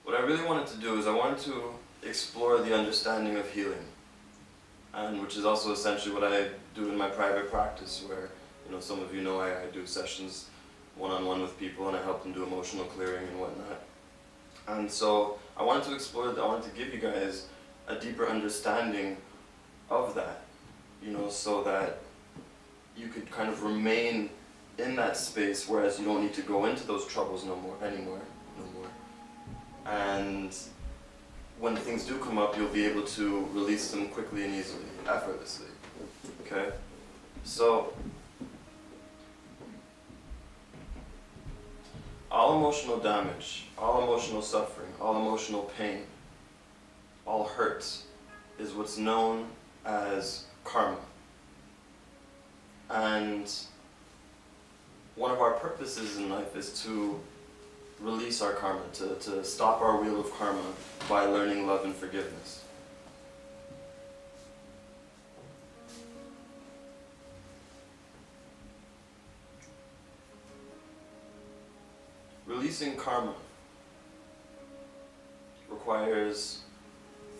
what I really wanted to do is I wanted to explore the understanding of healing, and which is also essentially what I do in my private practice, where, you know, some of you know I do sessions one-on-one with people and I help them do emotional clearing and whatnot. And so I wanted to explore that. I wanted to give you guys a deeper understanding of that, you know, so that you could kind of remain in that space, whereas you don't need to go into those troubles no more. And when things do come up, you'll be able to release them quickly and easily, effortlessly. Okay? So, all emotional damage, all emotional suffering, all emotional pain, all hurt is what's known as karma. And one of our purposes in life is to release our karma, to stop our wheel of karma by learning love and forgiveness. Releasing karma requires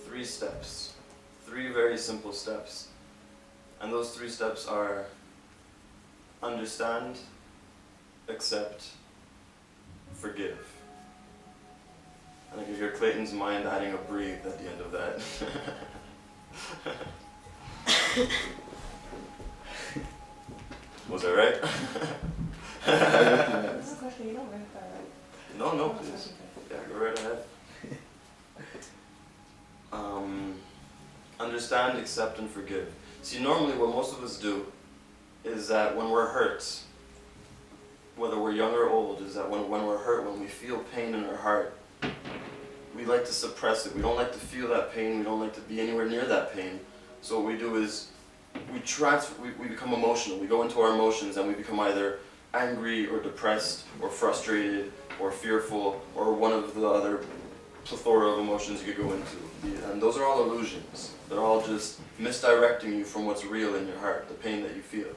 3 steps, 3 very simple steps. And those 3 steps are understand, accept, forgive. And I can hear Clayton's mind adding a breathe at the end of that. Was that right? This is a question you don't verify, right? No, please. Yeah, go right ahead. Understand, accept, and forgive. See, normally what most of us do is that when we're hurt, whether we're young or old, is that when we're hurt, when we feel pain in our heart, we like to suppress it. We don't like to feel that pain. We don't like to be anywhere near that pain. So what we do is we become emotional. We go into our emotions and we become either angry or depressed or frustrated or fearful or one of the other plethora of emotions you could go into. And those are all illusions. They're all just misdirecting you from what's real in your heart, the pain that you feel.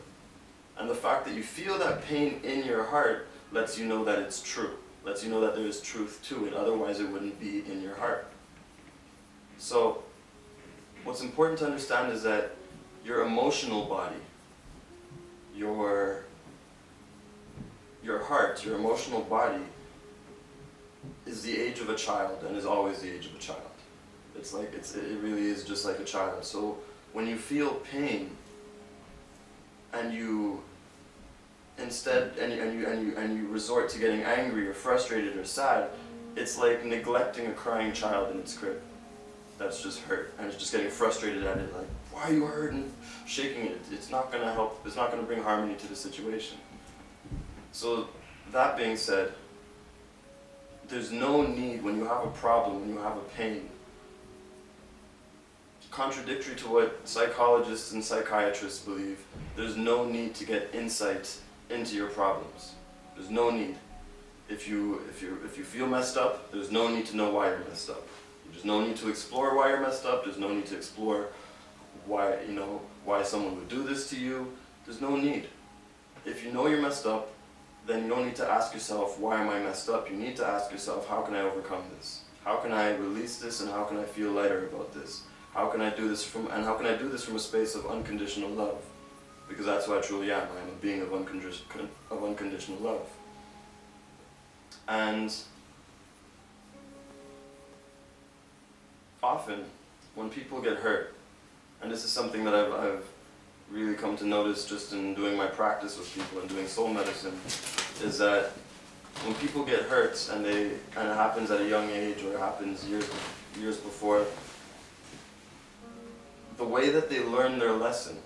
And the fact that you feel that pain in your heart lets you know that it's true. Lets you know that there is truth to it. Otherwise it wouldn't be in your heart. So what's important to understand is that your emotional body, your heart, your emotional body is the age of a child and is always the age of a child. It's like, it really is just like a child. So when you feel pain and you you resort to getting angry or frustrated or sad, it's like neglecting a crying child in its crib that's just hurt and it's just getting frustrated at it, like, why are you hurting? Shaking it. It's not going to help. It's not going to bring harmony to the situation. So that being said, there's no need when you have a problem, when you have a pain, contradictory to what psychologists and psychiatrists believe, there's no need to get insight into your problems. There's no need. If you feel messed up, there's no need to know why you're messed up. There's no need to explore why you're messed up. There's no need to explore why, why someone would do this to you. There's no need. If you know you're messed up, then you don't need to ask yourself, why am I messed up? You need to ask yourself, how can I overcome this? How can I release this and how can I feel lighter about this? How can I do this from a space of unconditional love? Because that's who I truly am. I am a being of unconditional love. And often, when people get hurt, and this is something that I've really come to notice just in doing my practice with people and doing soul medicine, is that when people get hurt, and it happens at a young age or it happens years before, the way that they learn their lesson,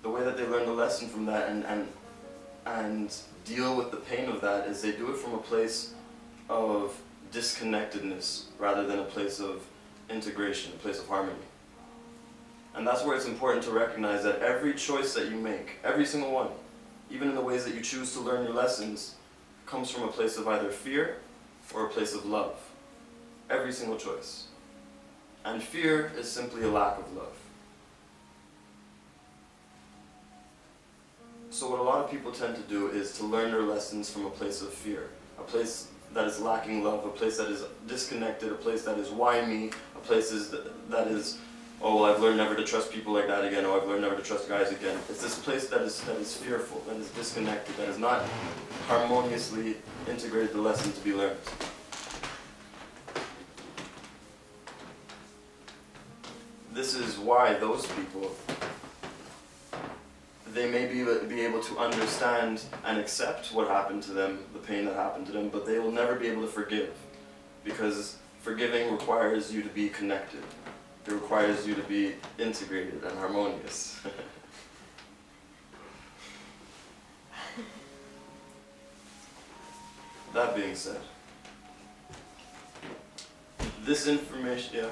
the way that they learn the lesson from that and deal with the pain of that is they do it from a place of disconnectedness rather than a place of integration, a place of harmony. And that's where it's important to recognize that every choice that you make, every single one, even in the ways that you choose to learn your lessons, comes from a place of either fear or a place of love. Every single choice. And fear is simply a lack of love. So what a lot of people tend to do is to learn their lessons from a place of fear, a place that is lacking love, a place that is disconnected, a place that is why me, a place that is, oh well, I've learned never to trust people like that again, or I've learned never to trust guys again. It's this place that is fearful, that is disconnected, that is not harmoniously integrated the lesson to be learned. This is why those people, they may be able to understand and accept what happened to them, the pain that happened to them, but they will never be able to forgive, because forgiving requires you to be connected. It requires you to be integrated and harmonious. That being said, this information, yeah?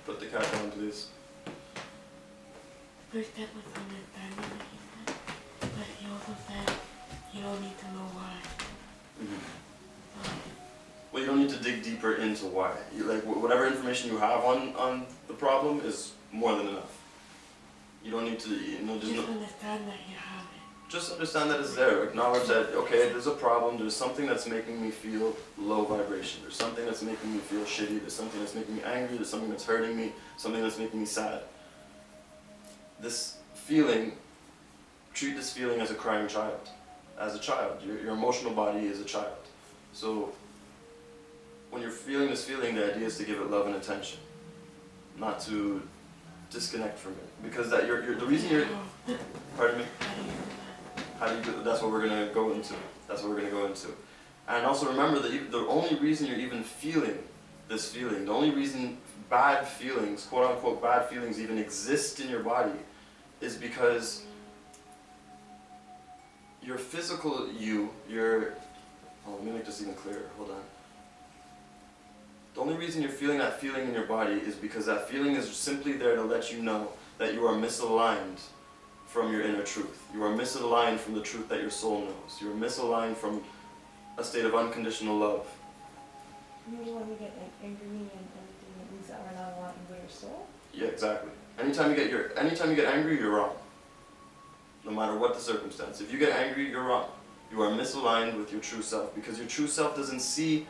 Put the cat down, please. First step was understanding what he said, but he also said you don't need to know why. Well, you don't need to dig deeper into why. Like whatever information you have on the problem is more than enough. You don't need to, just understand that you have it. Just understand that it's there. Acknowledge that, okay, there's a problem, there's something that's making me feel low vibration, there's something that's making me feel shitty, there's something that's making me angry, there's something that's hurting me, something that's making me sad. This feeling, treat this feeling as a crying child. As a child, your emotional body is a child. So when you're feeling this feeling, the idea is to give it love and attention, not to disconnect from it. Because that the reason you're, pardon me? How do you do, that's what we're going to go into. That's what we're going to go into. And also remember that the only reason you're even feeling this feeling, the only reason bad feelings, quote unquote bad feelings, even exist in your body is because your physical you, let me make this even clearer, hold on. The only reason you're feeling that feeling in your body is because that feeling is simply there to let you know that you are misaligned from your inner truth. You are misaligned from the truth that your soul knows. You are misaligned from a state of unconditional love. Maybe when we get angry and everything, it means that we're not aligned with your soul? Yeah, exactly. Anytime you get angry, you're wrong. No matter what the circumstance. If you get angry, you're wrong. You are misaligned with your true self, because your true self doesn't see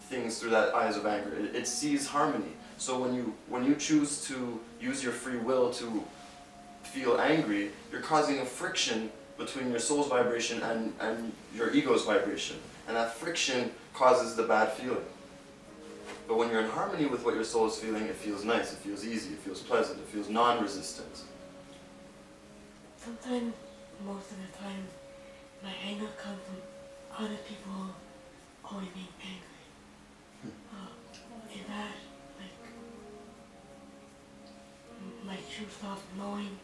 things through that eyes of anger. It sees harmony. So when you choose to use your free will to feel angry, you're causing a friction between your soul's vibration and your ego's vibration. And that friction causes the bad feeling. But when you're in harmony with what your soul is feeling, it feels nice, it feels easy, it feels pleasant, it feels non-resistant. Sometimes, most of the time, my anger comes from other people always being angry. Is that like my true self knowing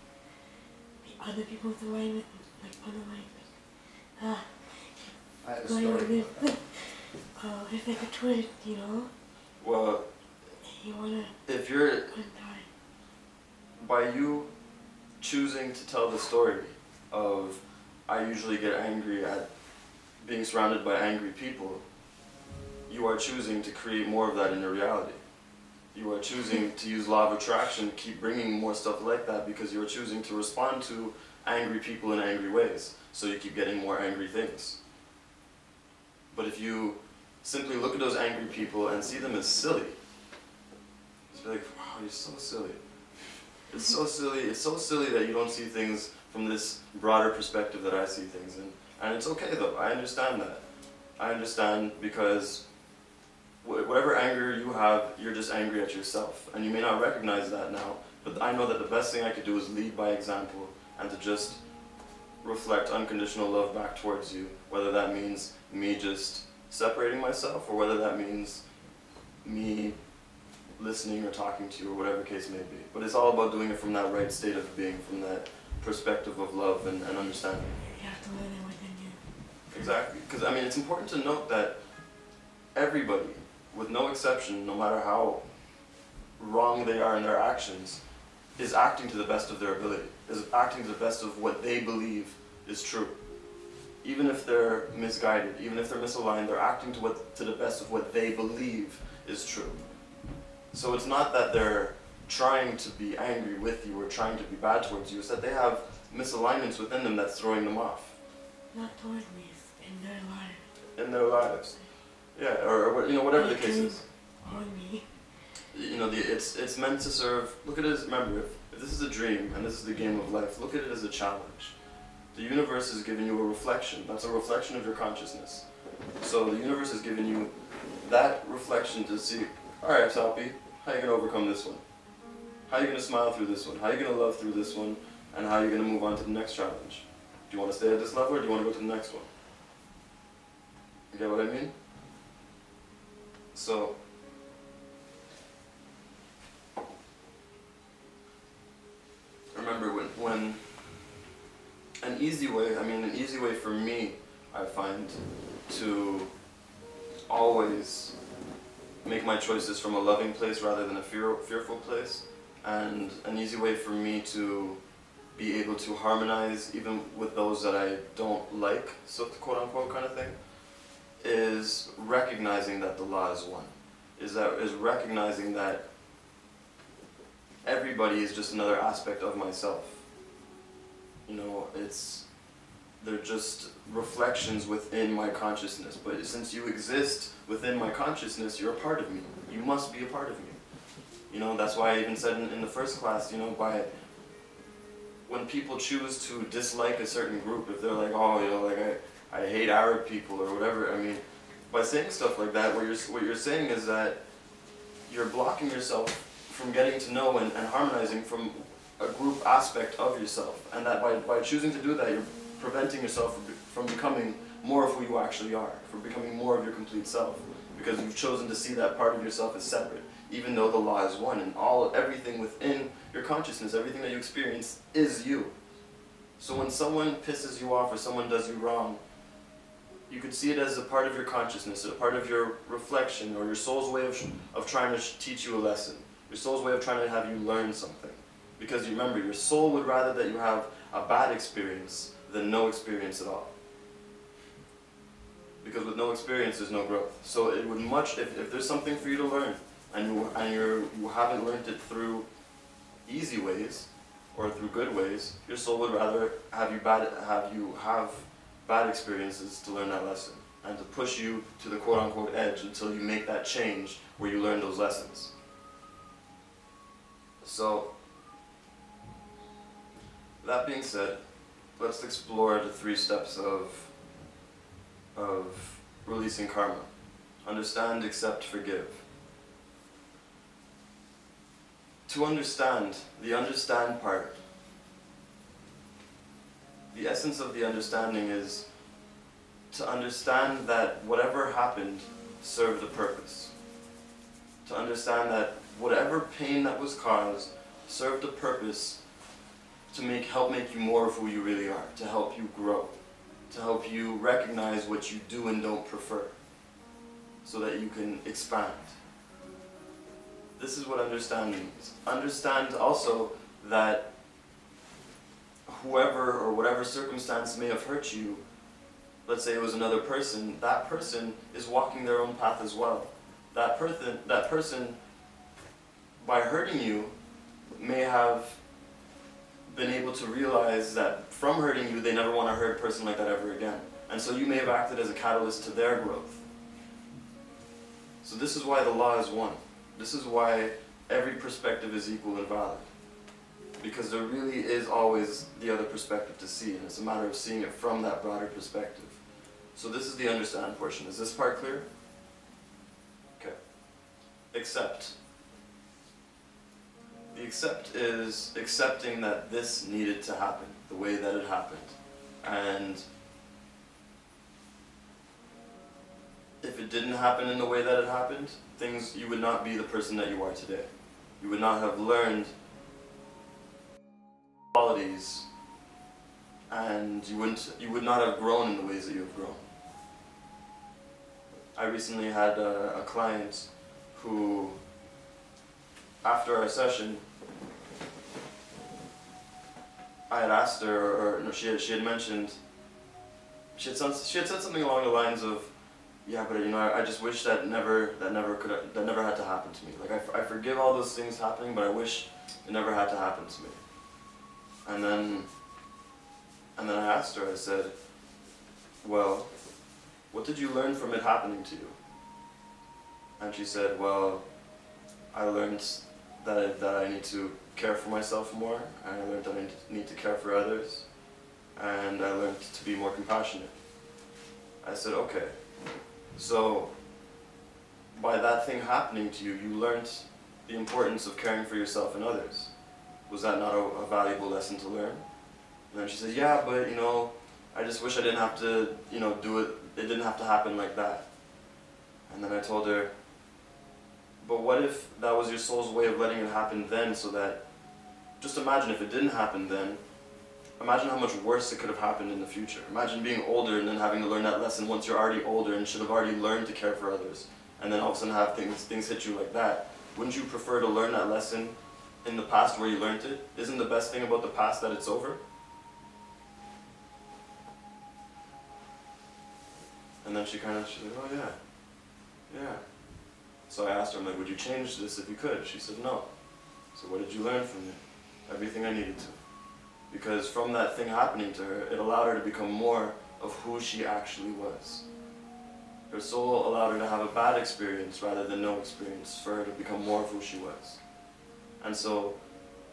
the other people's alignment, like unalignment? I had a Going over story. this. It's like a twin, you know? Well, You wanna if you're, untie. by you choosing to tell the story of I usually get angry at being surrounded by angry people, you are choosing to create more of that in your reality. You are choosing to use law of attraction, keep bringing more stuff like that, because you're choosing to respond to angry people in angry ways. So you keep getting more angry things. But if you simply look at those angry people and see them as silly, just be like, wow, you're so silly. It's so silly that you don't see things from this broader perspective that I see things in. And it's okay though, I understand that. I understand, because whatever anger you have, you're just angry at yourself. And you may not recognize that now, but I know that the best thing I could do is lead by example and to just reflect unconditional love back towards you, whether that means me just separating myself or whether that means me listening or talking to you or whatever case may be. But it's all about doing it from that right state of being, from that perspective of love and understanding. You have to let it within you. Exactly. Because I mean, it's important to note that everybody, with no exception, no matter how wrong they are in their actions, is acting to the best of their ability, is acting to the best of what they believe is true. Even if they're misguided, even if they're misaligned, they're acting to the best of what they believe is true. So it's not that they're trying to be angry with you or trying to be bad towards you, it's that they have misalignments within them that's throwing them off. Not towards me, it's in their lives. in their lives. Yeah, or you know, whatever the case is. On me. You know, it's meant to serve. Look at it as, remember, if this is a dream and this is the game of life, look at it as a challenge. The universe is giving you a reflection. That's a reflection of your consciousness. So the universe is giving you that reflection to see, alright, Salpi, how are you going to overcome this one? How are you going to smile through this one? How are you going to love through this one? And how are you going to move on to the next challenge? Do you want to stay at this level or do you want to go to the next one? You get what I mean? So, remember when an easy way for me, I find, to always make my choices from a loving place rather than a fearful place, and an easy way for me to be able to harmonize even with those that I don't like, so quote unquote kind of thing, is recognizing that the law is one. Is recognizing that everybody is just another aspect of myself. You know, they're just reflections within my consciousness. But since you exist within my consciousness, you're a part of me. You must be a part of me. You know, that's why I even said in the first class, you know, when people choose to dislike a certain group, if they're like, oh, you know, like I hate Arab people or whatever, I mean, by saying stuff like that, what you're saying is that you're blocking yourself from getting to know and harmonizing from a group aspect of yourself, and that by choosing to do that, you're preventing yourself from becoming more of who you actually are, from becoming more of your complete self, because you've chosen to see that part of yourself as separate, even though the law is one, and everything within your consciousness, everything that you experience is you. So when someone pisses you off or someone does you wrong, you could see it as a part of your consciousness, a part of your reflection, or your soul's way of trying to teach you a lesson. Your soul's way of trying to have you learn something. Because you remember, your soul would rather that you have a bad experience than no experience at all. Because with no experience, there's no growth. So it would if there's something for you to learn, and you haven't learned it through easy ways, or through good ways, your soul would rather have you have bad experiences to learn that lesson, and to push you to the quote-unquote edge until you make that change where you learn those lessons. So, that being said, let's explore the 3 steps of releasing karma. Understand, accept, forgive. To understand, the understand part, the essence of the understanding is to understand that whatever happened served a purpose. To understand that whatever pain that was caused served a purpose to help make you more of who you really are, to help you grow, to help you recognize what you do and don't prefer, so that you can expand. This is what understand means. Understand also that whoever or whatever circumstance may have hurt you, let's say it was another person, that person is walking their own path as well. That person, by hurting you, may have been able to realize that from hurting you, they never want to hurt a person like that ever again. And so you may have acted as a catalyst to their growth. So this is why the law is one. This is why every perspective is equal and valid. Because there really is always the other perspective to see, and it's a matter of seeing it from that broader perspective. So this is the understand portion. Is this part clear? Okay. Accept. The accept is accepting that this needed to happen, the way that it happened. And if it didn't happen in the way that it happened, you would not be the person that you are today. You would not have learned qualities, and you would not have grown in the ways that you have grown. I recently had a client who, after our session, I had asked her, or no, she had mentioned, she had said something along the lines of, yeah, but you know, I just wish that never had to happen to me. Like I forgive all those things happening, but I wish it never had to happen to me. And then I asked her, I said, well, what did you learn from it happening to you? And she said, well, I learned that I need to care for myself more, and I learned that I need to care for others, and I learned to be more compassionate. I said, okay, so by that thing happening to you, you learned the importance of caring for yourself and others. Was that not a valuable lesson to learn? And then she said, yeah, but you know, I just wish I didn't have to, you know, do it, it didn't have to happen like that. And then I told her, but what if that was your soul's way of letting it happen then, so that, just imagine if it didn't happen then, imagine how much worse it could have happened in the future. Imagine being older and then having to learn that lesson once you're already older and should have already learned to care for others, and then all of a sudden have things hit you like that. Wouldn't you prefer to learn that lesson in the past where you learned it? Isn't the best thing about the past that it's over? And then she's like, oh yeah. So I asked her, I'm like, would you change this if you could? She said, no. So what did you learn from it? Everything I needed to. Because from that thing happening to her, it allowed her to become more of who she actually was. Her soul allowed her to have a bad experience rather than no experience, for her to become more of who she was. And so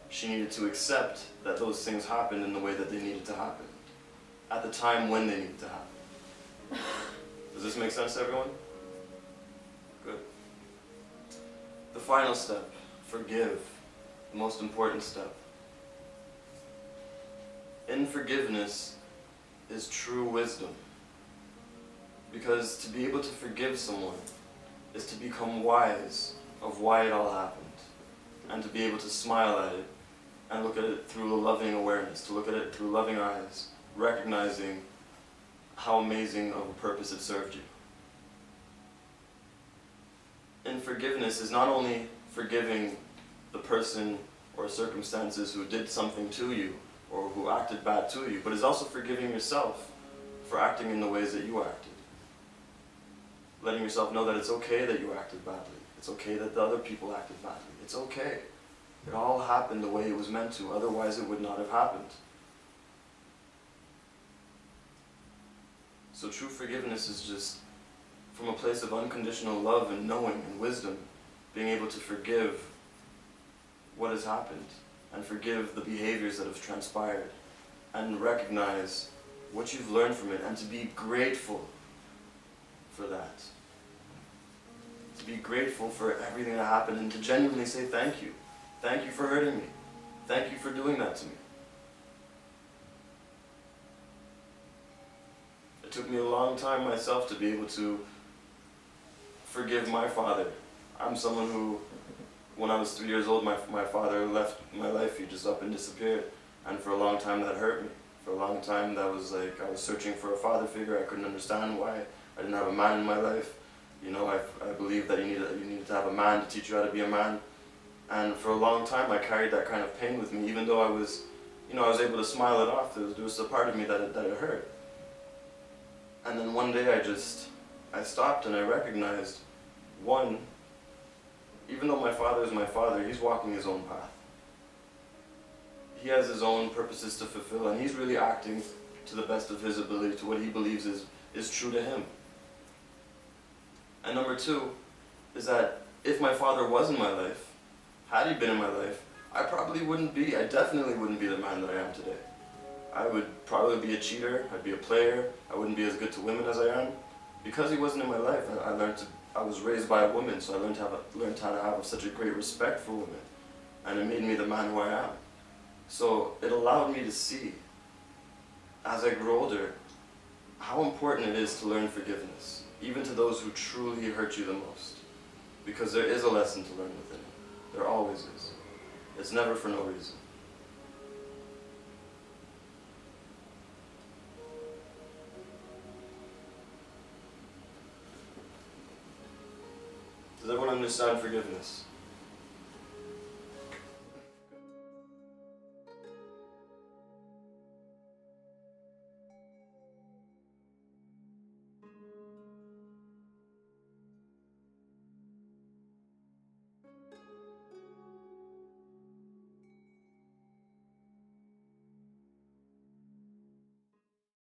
she needed to accept that those things happened in the way that they needed to happen, at the time when they needed to happen. Does this make sense to everyone? Good. The final step, forgive, the most important step. In forgiveness is true wisdom. Because to be able to forgive someone is to become wise of why it all happened, and to be able to smile at it and look at it through a loving awareness, to look at it through loving eyes, recognizing how amazing of a purpose it served you. In forgiveness is not only forgiving the person or circumstances who did something to you or who acted bad to you, but is also forgiving yourself for acting in the ways that you acted. Letting yourself know that it's okay that you acted badly. It's okay that the other people acted badly. It's okay. It all happened the way it was meant to, otherwise it would not have happened. So true forgiveness is just from a place of unconditional love and knowing and wisdom, being able to forgive what has happened and forgive the behaviors that have transpired and recognize what you've learned from it and to be grateful for that. To be grateful for everything that happened and to genuinely say thank you. Thank you for hurting me. Thank you for doing that to me. It took me a long time myself to be able to forgive my father. I'm someone who, when I was 3 years old, my father left my life. He just up and disappeared. And for a long time that hurt me. For a long time that was like, I was searching for a father figure. I couldn't understand why I didn't have a man in my life. You know, I believed that you needed to have a man to teach you how to be a man. And for a long time I carried that kind of pain with me, even though I was able to smile it off. There was a part of me that it hurt. And then one day I stopped and I recognized, one, even though my father is my father, he's walking his own path. He has his own purposes to fulfill, and he's really acting to the best of his ability, to what he believes is true to him. And number two is that if my father was in my life, had he been in my life, I definitely wouldn't be the man that I am today. I would probably be a cheater, I'd be a player, I wouldn't be as good to women as I am. Because he wasn't in my life, I was raised by a woman, so I learned how to have such a great respect for women. And it made me the man who I am. So it allowed me to see, as I grew older, how important it is to learn forgiveness, even to those who truly hurt you the most. Because there is a lesson to learn within it. There always is. It's never for no reason. Does everyone understand forgiveness?